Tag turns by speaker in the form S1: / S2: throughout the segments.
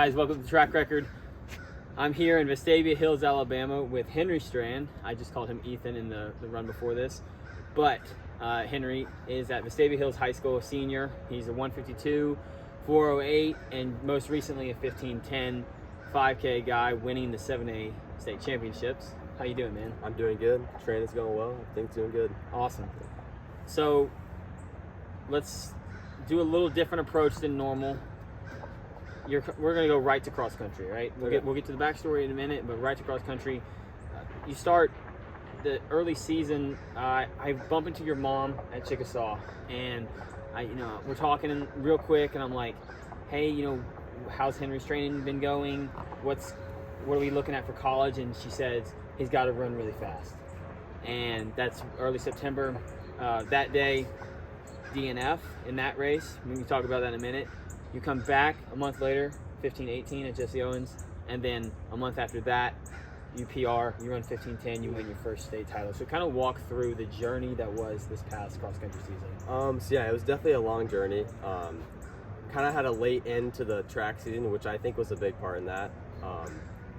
S1: Guys, welcome to the Track Record. I'm here in Vestavia Hills, Alabama with Henry Strand. I just called him Ethan in the run before this. But Henry is at Vestavia Hills High School, a senior. He's a 152, 408, and most recently a 1510 5K guy winning the 7A state championships. How you doing, man?
S2: I'm doing good. Training's going well. I think it's doing good.
S1: Awesome. So let's do a little different approach than normal. We're going to go right to cross country, right? We'll get to the backstory in a minute, but right to cross country. You start the early season. I bump into your mom at Chickasaw, and we're talking real quick, and I'm like, hey, how's Henry's training been going? What are we looking at for college? And she says he's got to run really fast, and that's early September. That day, DNF in that race. We can talk about that in a minute. You come back a month later, 15-18 at Jesse Owens, and then a month after that, you PR, you run 15-10, you win your first state title. So kind of walk through the journey that was this past cross-country season.
S2: So yeah, it was definitely a long journey. Kind of had a late end to the track season, which I think was a big part in that.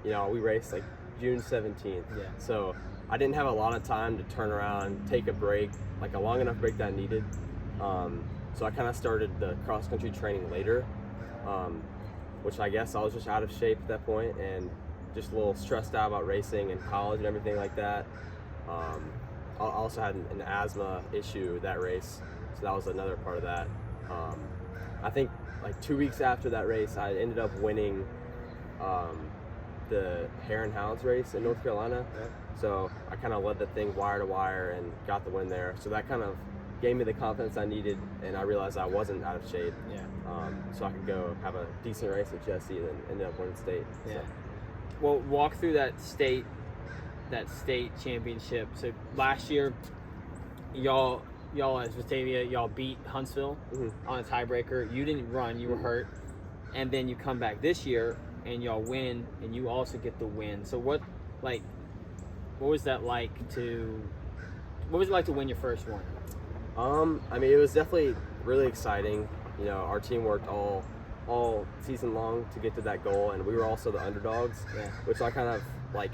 S2: We raced like June 17th.
S1: Yeah.
S2: So I didn't have a lot of time to turn around, take a break, like a long enough break that I needed. So I kind of started the cross-country training later, which I guess I was just out of shape at that point and just a little stressed out about racing and college and everything like that. I also had an asthma issue that race, so that was another part of that. I think like 2 weeks after that race, I ended up winning the Hare and Hounds race in North Carolina.
S1: Yeah.
S2: So I kind of led the thing wire to wire and got the win there. So that kind of gave me the confidence I needed, and I realized I wasn't out of shape.
S1: Yeah.
S2: So I could go have a decent race at Jesse and then ended up winning state.
S1: Yeah.
S2: So.
S1: Well, walk through that state championship. So last year, y'all as Vestavia, y'all beat Huntsville on a tiebreaker. You didn't run, you were hurt, and then you come back this year and y'all win, and you also get the win. So what was that like to win your first one?
S2: It was definitely really exciting. Our team worked all season long to get to that goal, and we were also the underdogs, which I kind of like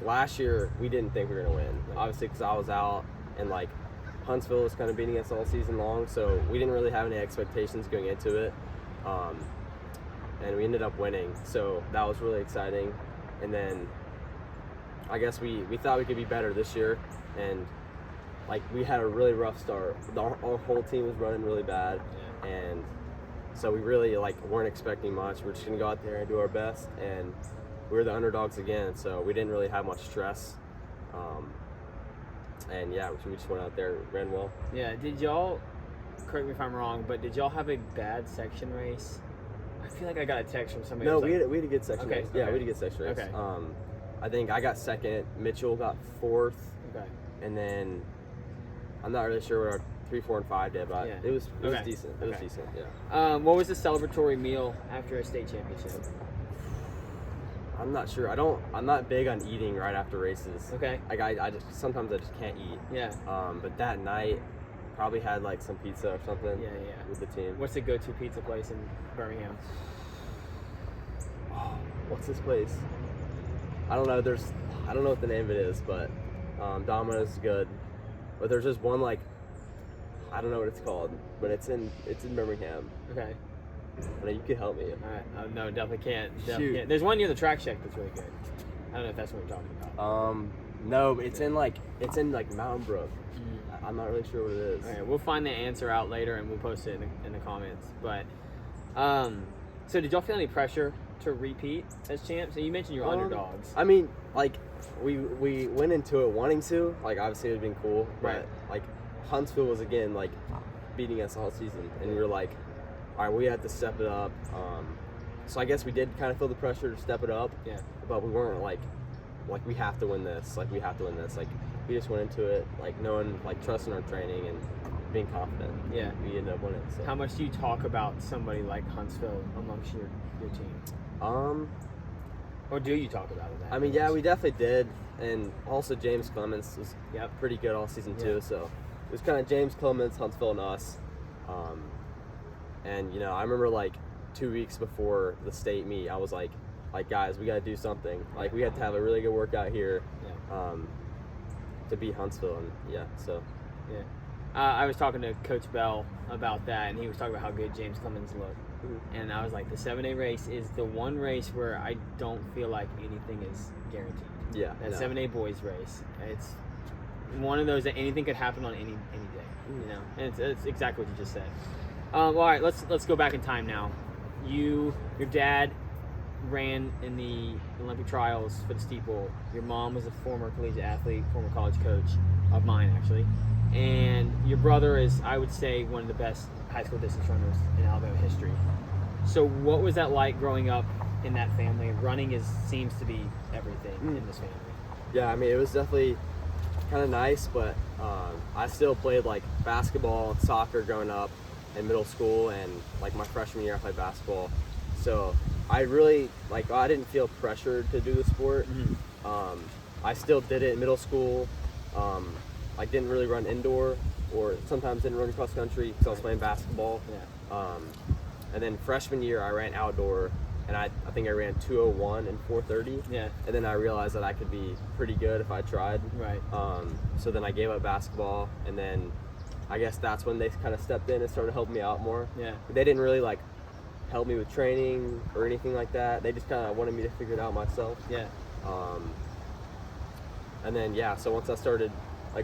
S2: last year we didn't think we were gonna win, obviously, because I was out, and like Huntsville was kind of beating us all season long, so we didn't really have any expectations going into it, and we ended up winning, so that was really exciting. And then I guess we thought we could be better this year, and like we had a really rough start. Our whole team was running really bad, and so we really weren't expecting much. We're just gonna go out there and do our best, and we were the underdogs again, so we didn't really have much stress. And yeah, we just went out there, ran well.
S1: Yeah. Did y'all, correct me if I'm wrong, but did y'all have a bad section race? I feel like I got a text from somebody.
S2: No, we had a good section race.
S1: Okay.
S2: Yeah, we had a good section race.
S1: Okay.
S2: I think I got second. Mitchell got fourth.
S1: Okay.
S2: And then I'm not really sure what our 3, 4, and 5 did, but it was decent. It was decent. Yeah.
S1: What was the celebratory meal after a state championship?
S2: I'm not sure. I'm not big on eating right after races.
S1: Okay.
S2: I just sometimes I just can't eat.
S1: Yeah.
S2: But that night, probably had some pizza or something.
S1: Yeah.
S2: With the team.
S1: What's the go-to pizza place in Birmingham?
S2: Oh, what's this place? I don't know. I don't know what the name of it is, but Domino's is good. But there's just one I don't know what it's called, but it's in Birmingham.
S1: Okay.
S2: But you can help me.
S1: All right. No, definitely can't.
S2: Shoot.
S1: There's one near the track shack that's really good. I don't know if that's what you're talking about.
S2: No, it's in Mountain Brook. I'm not really sure what it is.
S1: All right, we'll find the answer out later and we'll post it in the comments. But so did y'all feel any pressure to repeat as champs? So you mentioned you're underdogs.
S2: I mean, we went into it wanting to. Obviously it would have been cool, but Huntsville was again beating us all season, and we were like, all right, we have to step it up. So I guess we did kind of feel the pressure to step it up.
S1: Yeah.
S2: But we weren't we have to win this. We have to win this. We just went into it knowing, trusting our training and being confident.
S1: Yeah.
S2: We ended up winning. So.
S1: How much do you talk about somebody like Huntsville amongst your team? Or do you talk about it?
S2: I mean, yeah, we definitely did, and also James Clements was pretty good all season too.
S1: Yeah.
S2: So it was kind of James Clements, Huntsville, and us. And I remember 2 weeks before the state meet, I was like guys, we got to do something. Like we had to have a really good workout here to beat Huntsville, and so.
S1: Yeah. I was talking to Coach Bell about that, and he was talking about how good James Clemens looked.
S2: Mm-hmm.
S1: And I was like, the 7A race is the one race where I don't feel like anything is guaranteed.
S2: Yeah.
S1: That 7A boys race, it's one of those that anything could happen on any day. You know, and it's exactly what you just said. All right, let's go back in time now. Your dad ran in the Olympic trials for the steeple. Your mom was a former collegiate athlete, former college coach of mine actually, and your brother is, I would say, one of the best high school distance runners in Alabama history. So what was that like growing up in that family? Running seems to be everything in this family.
S2: Yeah, I mean, it was definitely kind of nice, but I still played like basketball and soccer growing up in middle school, and like my freshman year I played basketball. So I really I didn't feel pressured to do the sport. I still did it in middle school. I didn't really run indoor, or sometimes didn't run cross country because I was playing basketball. And then freshman year I ran outdoor, and I think I ran 2:01 and 4:30.
S1: Yeah.
S2: And then I realized that I could be pretty good if I tried.
S1: Right.
S2: So then I gave up basketball, and then I guess that's when they kind of stepped in and started helping me out more.
S1: Yeah.
S2: They didn't really help me with training or anything like that. They just kind of wanted me to figure it out myself.
S1: Yeah.
S2: And then so once I started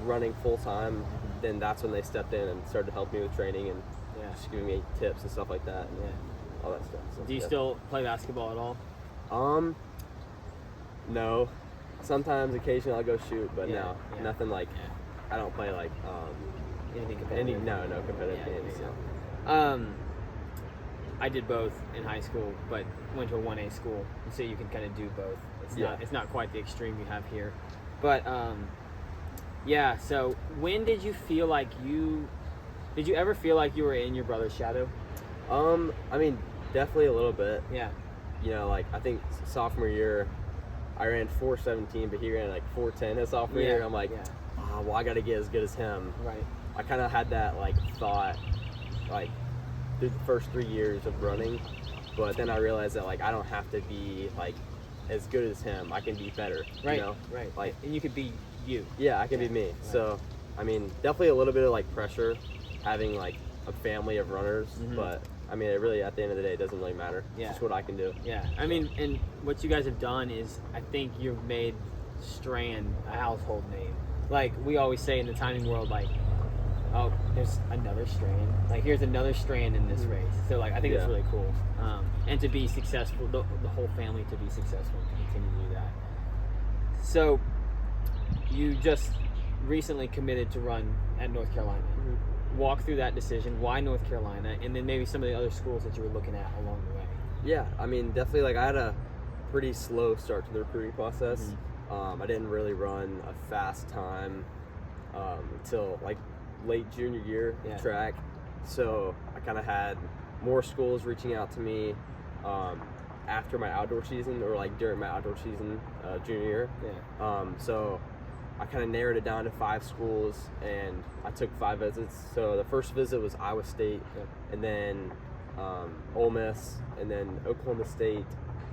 S2: running full time, then that's when they stepped in and started helping me with training and just giving me tips and stuff like that. And all that stuff. So,
S1: Do you still play basketball at all?
S2: No. Sometimes, occasionally, I'll go shoot, but no, nothing I don't play
S1: anything competitive.
S2: No competitive games.
S1: So. I did both in high school, but went to a 1A school, and so you can kind of do both. It's not quite the extreme you have here, but So when did you feel like did you ever feel like you were in your brother's shadow?
S2: I mean, definitely a little bit.
S1: Yeah.
S2: You know, I think sophomore year, I ran 4:17, but he ran 4:10 his sophomore year. I'm like, well, I got to get as good as him.
S1: Right.
S2: I kind of had that thought, through the first 3 years of running, but then I realized that I don't have to be as good as him. I can be better.
S1: Right.
S2: You know?
S1: Right. And you could be you.
S2: Yeah, I can be me. Right. So, I mean, definitely a little bit of pressure, having a family of runners, but I mean, it really, at the end of the day, it doesn't really matter.
S1: Yeah.
S2: It's just what I can do.
S1: Yeah. I mean, and what you guys have done is, I think you've made Strand a household name. We always say in the timing world, oh, there's another Strand. Here's another Strand in this race. So, I think it's really cool. And to be successful, the whole family to be successful and to continue to do that. So, you just recently committed to run at North Carolina. Walk through that decision. Why North Carolina? And then maybe some of the other schools that you were looking at along the way. Yeah,
S2: I mean, definitely, I had a pretty slow start to the recruiting process. I didn't really run a fast time until, late junior year track. So I kind of had more schools reaching out to me after my outdoor season, or during my outdoor season junior year. So I kind of narrowed it down to 5 schools, and I took 5 visits. So the first visit was Iowa State, and then Ole Miss, and then Oklahoma State,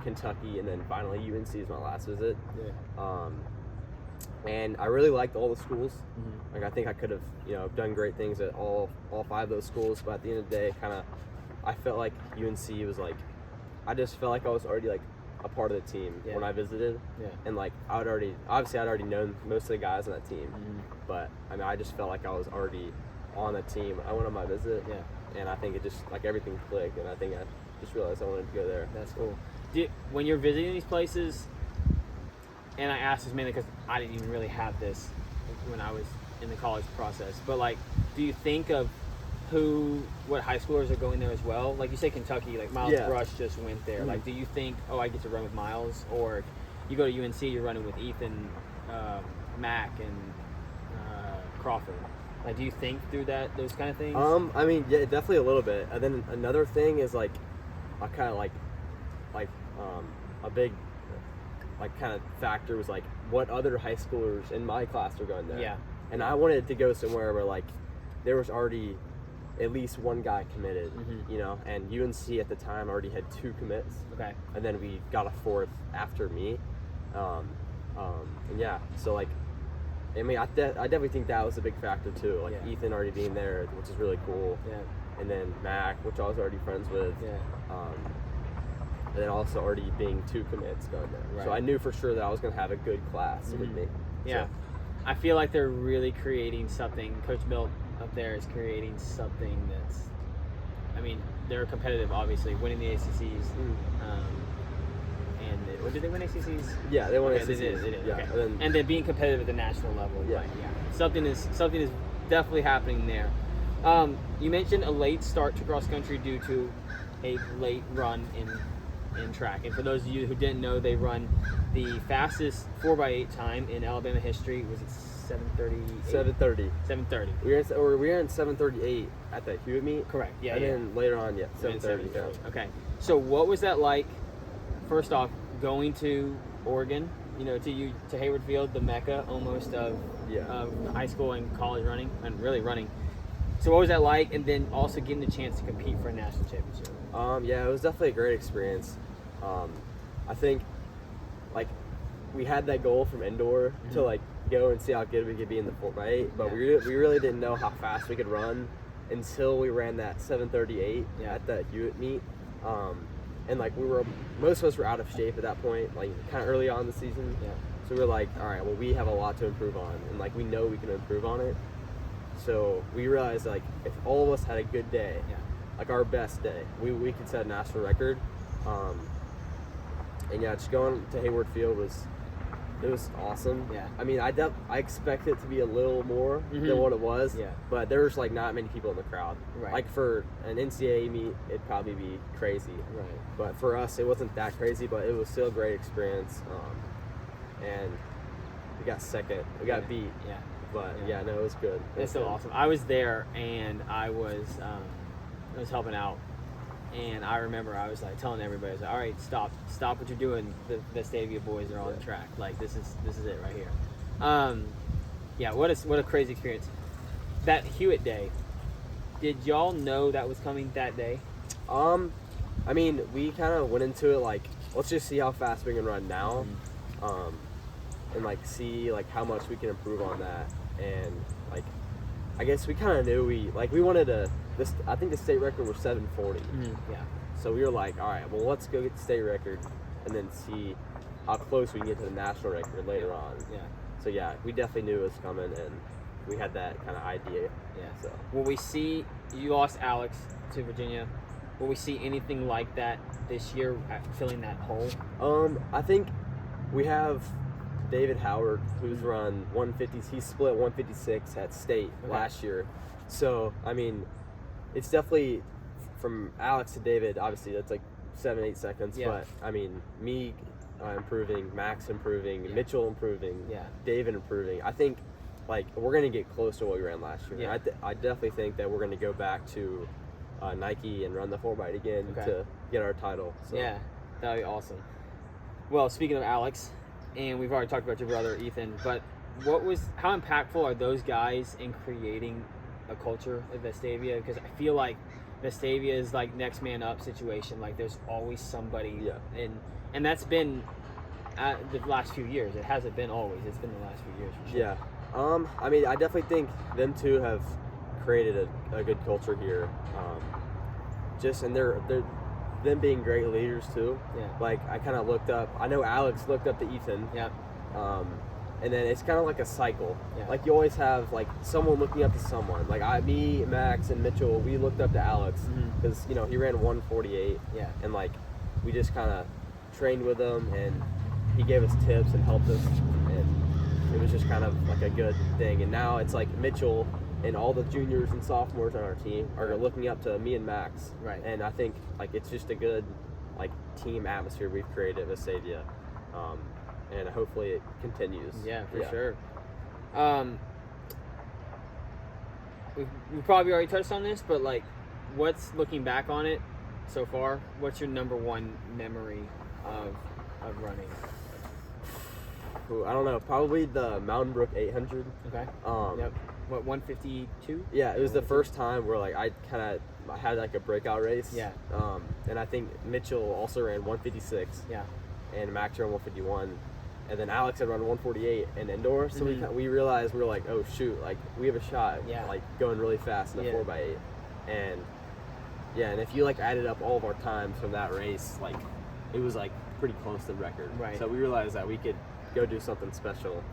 S2: Kentucky, and then finally UNC is my last visit. And I really liked all the schools. I think I could have done great things at all 5 of those schools, but at the end of the day, I felt like UNC was I just felt like I was already a part of the team when I visited. And I'd already known most of the guys on that team. But I mean, I just felt like I was already on the team when I went on my visit. And I think it just everything clicked, and I think I just realized I wanted to go there.
S1: That's cool. When you're visiting these places, and I asked this mainly because I didn't even really have this when I was in the college process, but do you think of what high schoolers are going there as well? You say Kentucky, Miles Brush just went there. Do you think, I get to run with Miles? Or if you go to UNC, you're running with Ethan, Mack, and Crawford. Do you think through those kind of things?
S2: I mean, yeah, definitely a little bit. And then another thing is I kind of a big kind of factor was what other high schoolers in my class are going there. And I wanted to go somewhere where there was already at least one guy committed, you know, and UNC at the time already had 2 commits.
S1: Okay.
S2: And then we got a 4th after me. And yeah, so like, I mean, I definitely think that was a big factor too. Like Ethan already being there, which is really cool.
S1: Yeah.
S2: And then Mac, which I was already friends with.
S1: Yeah.
S2: And then also already being 2 commits going there.
S1: Right.
S2: So I knew for sure that I was going to have a good class with me.
S1: Yeah.
S2: So.
S1: I feel like they're really creating something. Coach Milt up there is creating something that's, I mean, they're competitive, obviously, winning the ACCs. Or did they win ACCs?
S2: Yeah, they won
S1: okay,
S2: ACCs.
S1: They did.
S2: Yeah.
S1: Okay. And then being competitive at the national level.
S2: Yeah.
S1: Like, something is definitely happening there. You mentioned a late start to cross country due to a late run in track. And for those of you who didn't know, they run the fastest 4x8 time in Alabama history. Was it 7:30?
S2: 7:30.
S1: 7:30.
S2: We were in 7:38 at that Hewitt meet.
S1: Correct. Yeah.
S2: And then later on, 7:30. Yeah.
S1: Okay. So what was that like? First off, going to Oregon, you know, to Hayward Field, the mecca almost of high school and college running, and really running. So what was that like? And then also getting the chance to compete for a national championship.
S2: Yeah, it was definitely a great experience. I think, like, we had that goal from indoor to like go and see how good we could be in the 4x8, but we really didn't know how fast we could run until we ran that 7:38 at that Hewitt meet. And like most of us were out of shape at that point, like kind of early on in the season. Yeah. So we were like, all right, well, we have a lot to improve on, and like we know we can improve on it. So we realized like if all of us had a good day, like our best day, we could set a national record. And yeah, just going to Hayward Field was awesome. Yeah. I mean, I expected it to be a little more than what it was. Yeah. But there was like not many people in the crowd. Right. Like for an NCAA meet, it'd probably be crazy. Right. But for us, it wasn't that crazy, but it was still a great experience. And we got second. We got beat. Yeah. But yeah, no, it was good.
S1: It's so awesome. I was there and I was helping out. And I remember I was like telling everybody, I was like, all right, stop what you're doing. The Vestavia boys are on the track. Like this is it right here. Yeah, what a crazy experience. That Hewitt day, did y'all know that was coming that day?
S2: I mean, we kind of went into it like, let's just see how fast we can run now, and like see like how much we can improve on that. And like, I guess we kind of knew we wanted to. I think the state record was 7:40. Yeah. So we were like, all right, well, let's go get the state record and then see how close we can get to the national record later on. Yeah. So yeah, we definitely knew it was coming, and we had that kind of idea. Yeah. So
S1: will we see? You lost Alex to Virginia. Will we see anything like that this year, filling that hole?
S2: I think we have David Howard, who's run 150s. He split 156 at state last year. So I mean, it's definitely from Alex to David. Obviously, that's like 7-8 seconds. Yeah. But I mean, me improving, Max improving, Mitchell improving, David improving. I think like we're gonna get close to what we ran last year. Yeah. I definitely think that we're gonna go back to Nike and run the 4x8 again to get our title. So.
S1: Yeah, that'd be awesome. Well, speaking of Alex, and we've already talked about your brother Ethan, but how impactful are those guys in creating a culture at Vestavia? Because I feel like Vestavia is like next man up situation. Like there's always somebody, and that's been the last few years. It hasn't been always. It's been the last few years for sure.
S2: Yeah. I mean, I definitely think them two have created a good culture here. And they're them being great leaders too. Yeah. Like I kind of looked up. I know Alex looked up to Ethan. Yeah. And then it's kind of like a cycle. Yeah. Like you always have like someone looking up to someone. Like me, Max, and Mitchell, we looked up to Alex because he ran 148. Yeah. And like we just kind of trained with him, and he gave us tips and helped us, and it was just kind of like a good thing. And now it's like Mitchell and all the juniors and sophomores on our team are looking up to me and Max. Right. And I think like it's just a good like team atmosphere we've created at Vestavia. And hopefully it continues.
S1: Yeah, for sure. We probably already touched on this, but like, what's looking back on it so far? What's your number one memory of running?
S2: Ooh, I don't know. Probably the Mountain Brook 800. Okay.
S1: Yep. what, 152?
S2: Yeah, it was the first time where like I had like a breakout race.
S1: Yeah.
S2: And I think Mitchell also ran 156.
S1: Yeah.
S2: And Max ran 151. And then Alex had run 148 in indoor. So
S1: Mhm.
S2: we realized we were like, oh shoot, like we have a shot.
S1: Yeah.
S2: Like going really fast in a 4x8. And yeah, and if you like added up all of our times from that race, like it was like pretty close to the record.
S1: Right.
S2: So we realized that we could go do something special.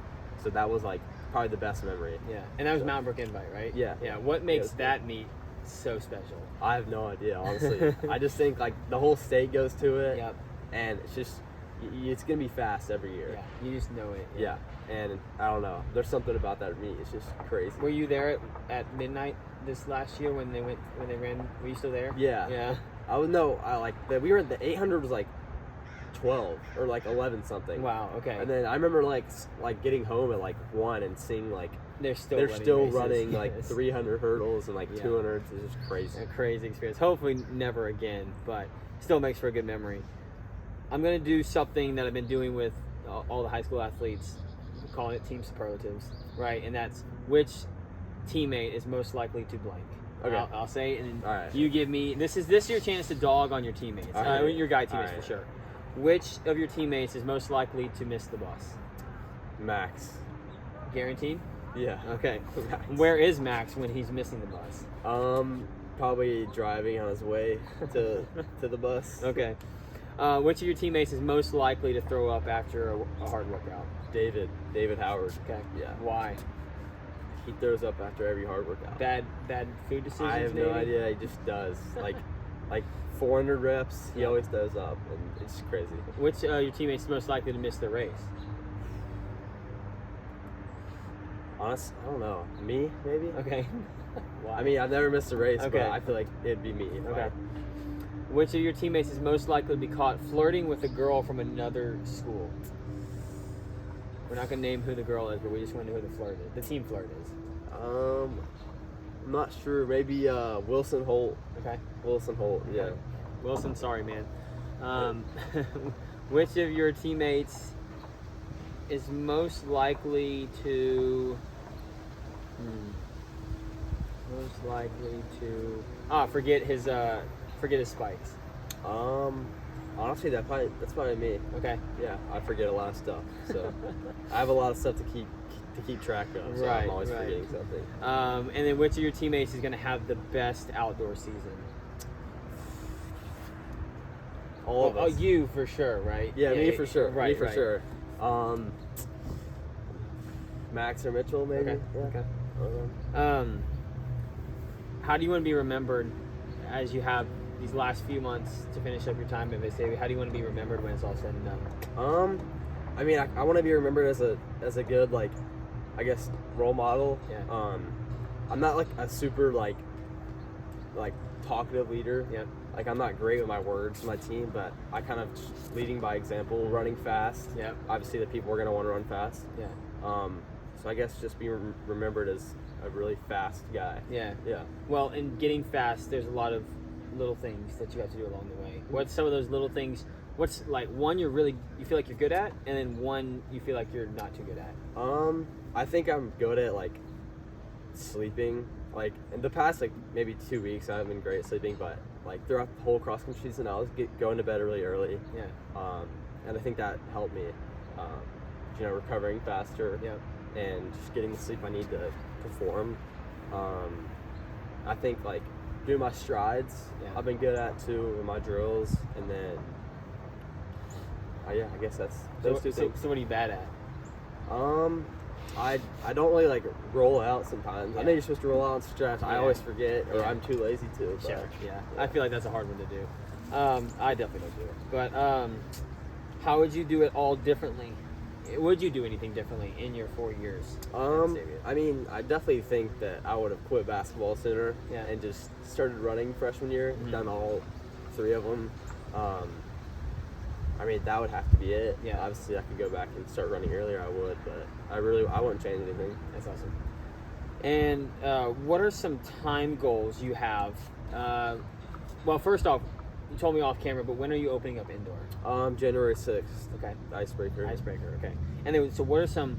S2: So that was like probably the best memory.
S1: Yeah. And that was Mountain Brook Invite, right?
S2: Yeah.
S1: Yeah. What makes that meet so special?
S2: I have no idea, honestly. I just think like the whole state goes to it.
S1: Yep.
S2: And it's just it's gonna be fast every year.
S1: Yeah. You just know it.
S2: Yeah. And I don't know. There's something about that meet. It's just crazy.
S1: Were you there at midnight this last year when they ran? Were you still there?
S2: Yeah.
S1: Yeah.
S2: We were at the 800 was like 12 or like 11 something.
S1: Wow. Okay.
S2: And then I remember like getting home at like 1 and seeing like
S1: they're still
S2: running
S1: races.
S2: like 300 hurdles and like 200s. It's just crazy.
S1: A crazy experience. Hopefully never again, but still makes for a good memory. I'm gonna do something that I've been doing with all the high school athletes, calling it team superlatives, right? And that's which teammate is most likely to blank.
S2: Okay.
S1: I'll say it, and
S2: All right.
S1: you give me this is your chance to dog on your teammates,
S2: All right.
S1: your guy teammates
S2: All right.
S1: for sure. Which of your teammates is most likely to miss the bus?
S2: Max.
S1: Guaranteed?
S2: Yeah.
S1: Okay.
S2: Max.
S1: Where is Max when he's missing the bus?
S2: Probably driving on his way to the bus.
S1: Okay. Which of your teammates is most likely to throw up after a hard workout?
S2: David Howard.
S1: Okay.
S2: Yeah.
S1: Why?
S2: He throws up after every hard workout.
S1: Bad food decisions.
S2: I have no idea. He just does. like 400 reps, he always throws up, and it's crazy.
S1: Which your teammates is most likely to miss the race?
S2: Honest, I don't know. Me, maybe.
S1: Okay. Why?
S2: I mean, I've never missed a race,
S1: Okay.
S2: but I feel like it'd be me.
S1: Okay. Which of your teammates is most likely to be caught flirting with a girl from another school? We're not gonna name who the girl is, but we just want to know who the team flirt is.
S2: I'm not sure. Maybe Wilson Holt.
S1: Okay.
S2: Wilson Holt. Yeah.
S1: Okay. Wilson, sorry, man. Which of your teammates is most likely to forget his spikes?
S2: Honestly, that's probably me.
S1: Okay.
S2: Yeah, I forget a lot of stuff, so I have a lot of stuff to keep track of. So I'm always forgetting something.
S1: And then which of your teammates is going to have the best outdoor season?
S2: All of us.
S1: Oh, you for sure, right?
S2: Yeah, me for sure.
S1: Right,
S2: me for sure. Max or Mitchell, maybe.
S1: Okay.
S2: Yeah.
S1: Okay. How do you want to be remembered as you have these last few months to finish up your time at Vestavia? How do you want to be remembered when it's all said and done?
S2: I mean, I want to be remembered as a good, like, I guess, role model.
S1: Yeah.
S2: I'm not like a super like talkative leader.
S1: Yeah.
S2: Like, I'm not great with my words to my team, but I kind of just leading by example, running fast.
S1: Yeah.
S2: Obviously, the people are gonna want to run fast.
S1: Yeah.
S2: So I guess just be remembered as a really fast guy.
S1: Yeah.
S2: Yeah.
S1: Well, in getting fast, there's a lot of little things that you have to do along the way. What's some of those little things? What's like one you feel like you're good at, and then one you feel like you're not too good at?
S2: I think I'm good at like sleeping. Like in the past, like maybe 2 weeks, I haven't been great at sleeping, but like throughout the whole cross country season, I was going to bed really early.
S1: Yeah.
S2: And I think that helped me. Recovering faster.
S1: Yeah.
S2: And just getting the sleep I need to perform. I think like doing my strides, I've been good at too with my drills, and then I guess that's those two things.
S1: So what are you bad at?
S2: I don't really like roll out sometimes.
S1: Yeah.
S2: I know you're supposed to roll out and stretch. I always forget, or I'm too lazy to. But,
S1: Sure. Yeah. I feel like that's a hard one to do. I definitely don't do it. But how would you do it all differently? Would you do anything differently in your 4 years?
S2: I mean, I definitely think that I would have quit basketball sooner and just started running freshman year, done all 3 of them. I mean, that would have to be it.
S1: Yeah.
S2: Obviously, I could go back and start running earlier, I would, but I wouldn't change anything.
S1: That's awesome. And what are some time goals you have? Well, first off, you told me off camera, but when are you opening up indoor?
S2: January 6th.
S1: Okay.
S2: Icebreaker.
S1: Icebreaker, okay. And then, so what are some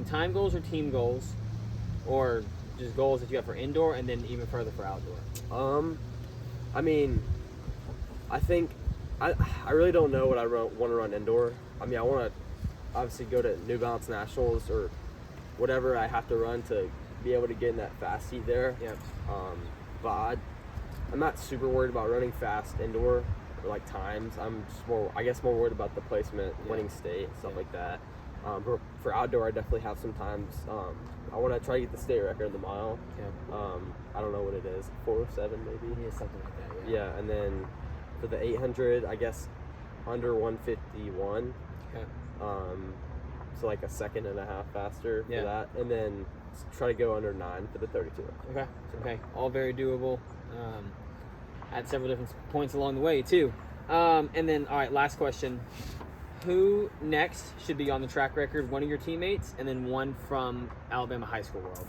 S1: time goals or team goals or just goals that you have for indoor, and then even further for outdoor?
S2: I mean, I think I really don't know what I want to run indoor. I mean, I want to obviously go to New Balance Nationals or whatever I have to run to be able to get in that fast heat there.
S1: Yeah.
S2: But I'm not super worried about running fast indoor or like times. I'm just more worried about the placement, winning state, stuff like that. For outdoor, I definitely have some times. I want to try to get the state record in the mile.
S1: Yeah.
S2: I don't know what it is, 407 maybe.
S1: Yeah, something like that.
S2: Yeah, and then for the 800, I guess under 151.
S1: Okay.
S2: So like a second and a half faster for
S1: Yeah.
S2: that, and then try to go under 9 for the 32.
S1: Okay. Okay. All very doable. At several different points along the way too. And then, all right, last question. Who next should be on the track record? One of your teammates, and then one from Alabama high school world.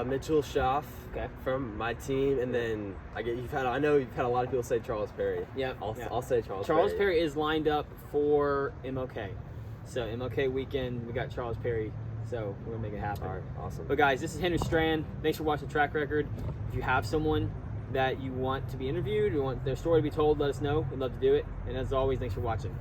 S2: Mitchell Schaff,
S1: Okay.
S2: from my team, and then I know you've had a lot of people say Charles Perry.
S1: Yeah.
S2: I'll say Charles
S1: Perry is lined up for MLK. So MLK weekend, we got Charles Perry. So we're gonna make it happen.
S2: All right, awesome.
S1: But guys, this is Henry Strand. Thanks for watching Track Record. If you have someone that you want to be interviewed, you want their story to be told, let us know. We'd love to do it. And as always, thanks for watching.